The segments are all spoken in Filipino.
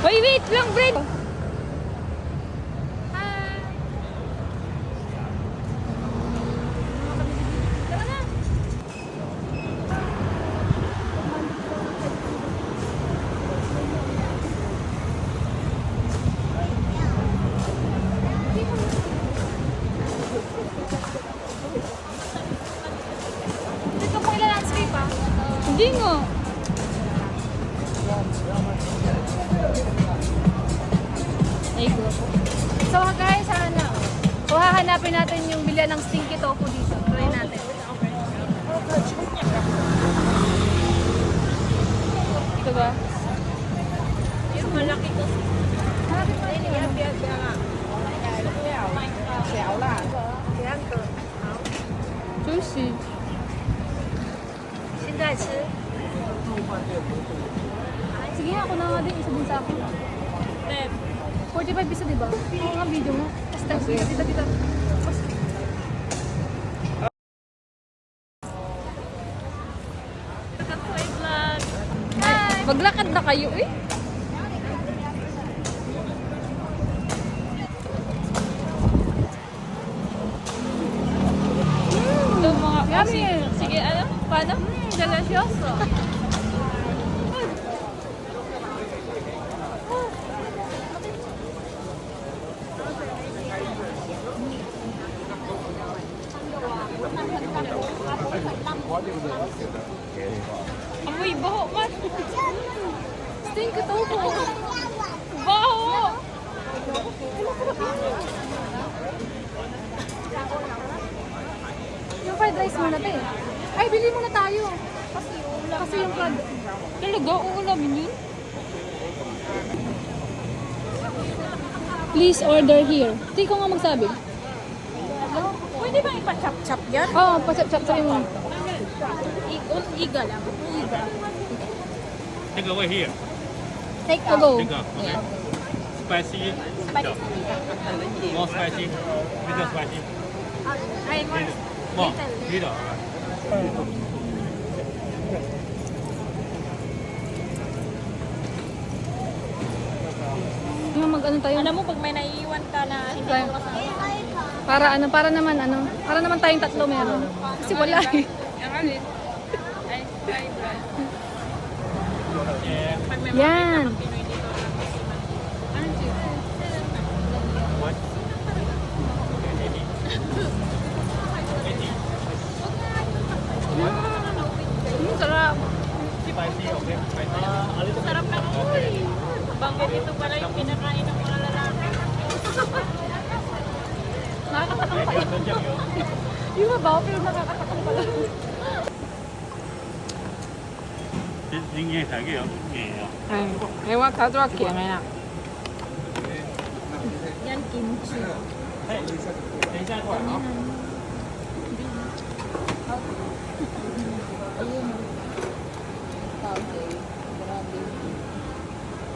Wait lang, Brent! Hindi nga. So guys, so hahanapin natin yung bilya ng stinky tofu dito. Try natin. Ito ba? Yung malaki ko. Hanapin mo yun. Juicy. 现在吃。Sige nga, ako na nga din. Isa din sa akin. 45 piso, diba? Oo nga, video mo. Dito. Maglakad na kayo eh. Ito mga kasi. Sige, ano? Paano? Delicioso. Amoy baho man. Stink tofu. Baho. Yung fried rice muna tayo. Ay, bili muna tayo. Kasi yung fried. Talaga, uulamin yun. Please order here. Hindi ko nga magsabi. Pwede ba ipa-chop-chop yan? Oo, pa-chop-chop sa'yo mo. Iga lang. Iga. Take away here. Take to go. Take out. Okay. Spicy. More spicy. Little spicy. More. Little. Mag-ano tayo? Alam mo, pag may naiiwan ka na hindi mo kasama. Para naman tayong tatlo meron. Kasi wala eh. Yan. Sarap. Sarap na uy. Bangkit ito pala yung kinakain ng mga lalaki. Nakakatakam pala. Yung mabaw pero nakakatakam pala. 人間下嘅有嘢啊！你話搞咗個鉗咪啦？ Yan kimchi. 等一下過嚟啊！ Ayun. Grabe.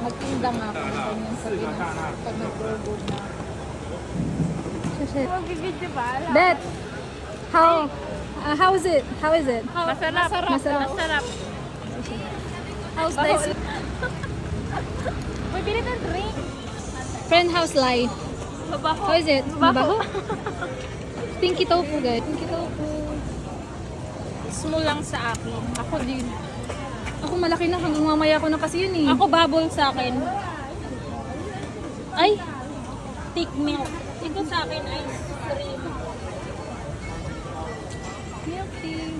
Magtinda nga ako ng ganyan sa Pinas pag nag-good na. Mag-video ba? Beth, how is it? How is it? Masarap. How's this? May bili ng drink. Friend, how's life? Mabaho. How is it? Mabaho? Stinky tofu, guys. Stinky tofu. Small lang sa akin. Ako din. Ako malaki na. Hanggang mamaya ko na kasi yun eh. Ako bubble sa akin. Ay! Thick milk. Ito sa akin ice cream. Milk tea.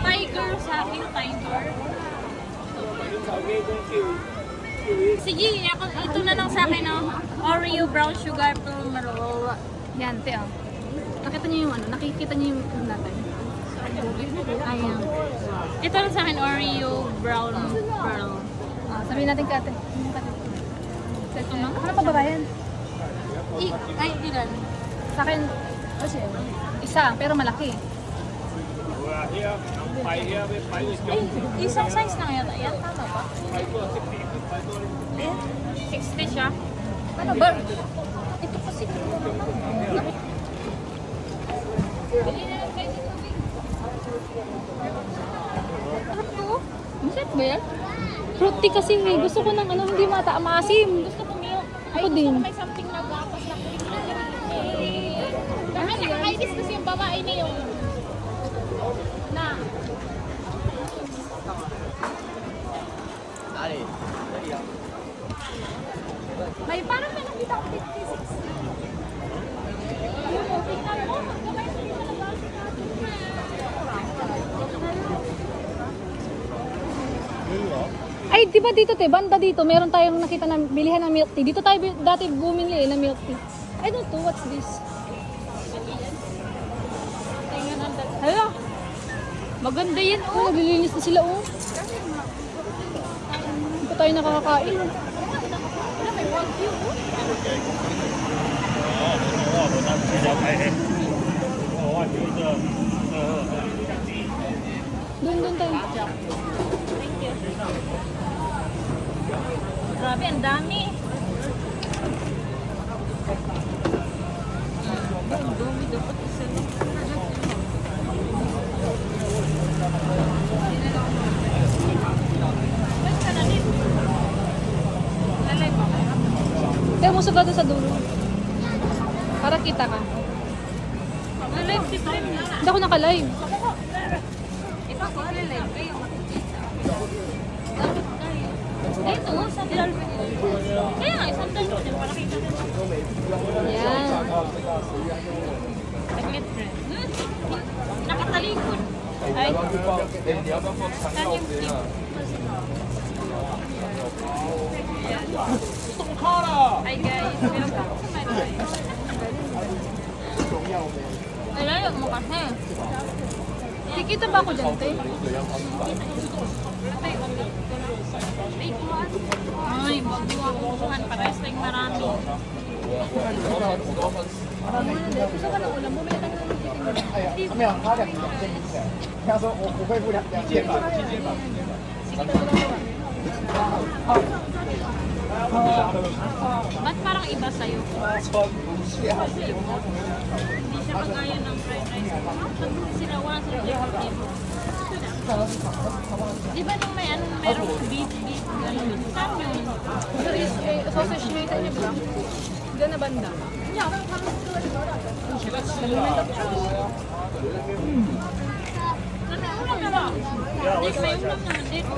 Tiger sa akin, tiger. Sige, ito na lang sa akin, oh. Oreo brown sugar plum roll. Yan, te oh. Nakita niyo yung ano? Nakikita niyo yung natin? Ayan. Ito lang sa akin, Oreo brown pearl. Sabihin natin kate. Ano pa ba yan? Ay, ilan? Sa akin, isa, pero malaki. Ay, isang size lang yata. Yan, tama ba? 60 siya. Ano ba? Ito kasi. Bili na lang kayo sa tubig. ba yan? Fruit tea kasi eh. Gusto ko ng ano, hindi maasim. Gusto ko milk. Ako din. May something na gapas na cream. Dahil nakakainis kasi yung babae na yun. Na. May parang may nakita ko 56. Ayun, tingnan mo. Gamay sa iyo na gapas natin. Ay, di ba dito te, banda dito, meron tayong nakita na bilihan ng milk tea. Dito tayo dati bumili ng milk tea. I don't know, what's this? Tingnan ang dad. Hala, Maganda yan, oh, naglilinis na sila oh. Hindi pa tayo nakakakain. Doon tayo. Grabe, ang dami. Kaya mo sagada sa dulo. Para kita ka. Live si Prem na. Hindi ako naka-live. Ikaw ko live kayo. Ay, ito, sandal. Kaya nga, sandal ko din. Para kita din. Ayan. Saglit, Prem. Nakatalikod. Ay. Saan yung tip? Hi guys, welcome to my life. Ay, layo mo kasi. Kikita ba ako dyan, te? Ay, bago ang upuhan. Parehas tayong marami. Gusto ka ng ulam, bumili tayo ng titin. 没有，他2天见一次。他说我会付2天吧。 Ba't parang iba sa'yo? Hindi siya kagaya ng fried rice. Pag sila wala sa flavor. Di ba nung may anong merong beef, gano'n? Saan yun? Sausage na ito niya ba? Diyan na banda. Ano ulam na ba? Hindi, may ulam naman dito.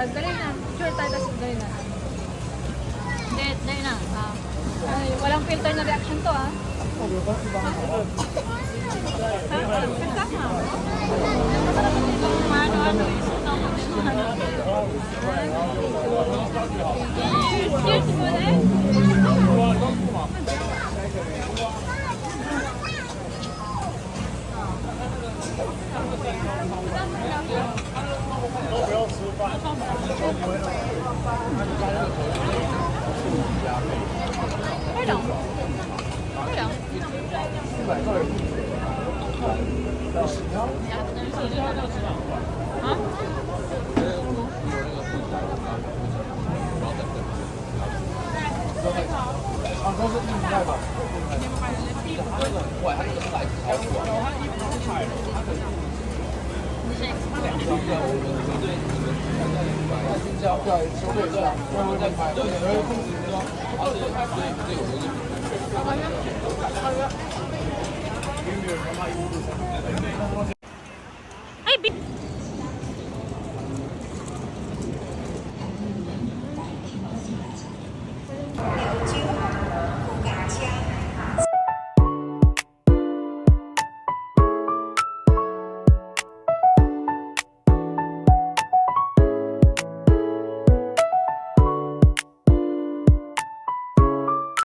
Dali na. Sure tayo, tapos dali na. Hindi, dahil na. Ay, walang filter na reaction to ah. Ano, isuta mo din. Cheers mo din. Okay lang. Okay lang. Ha?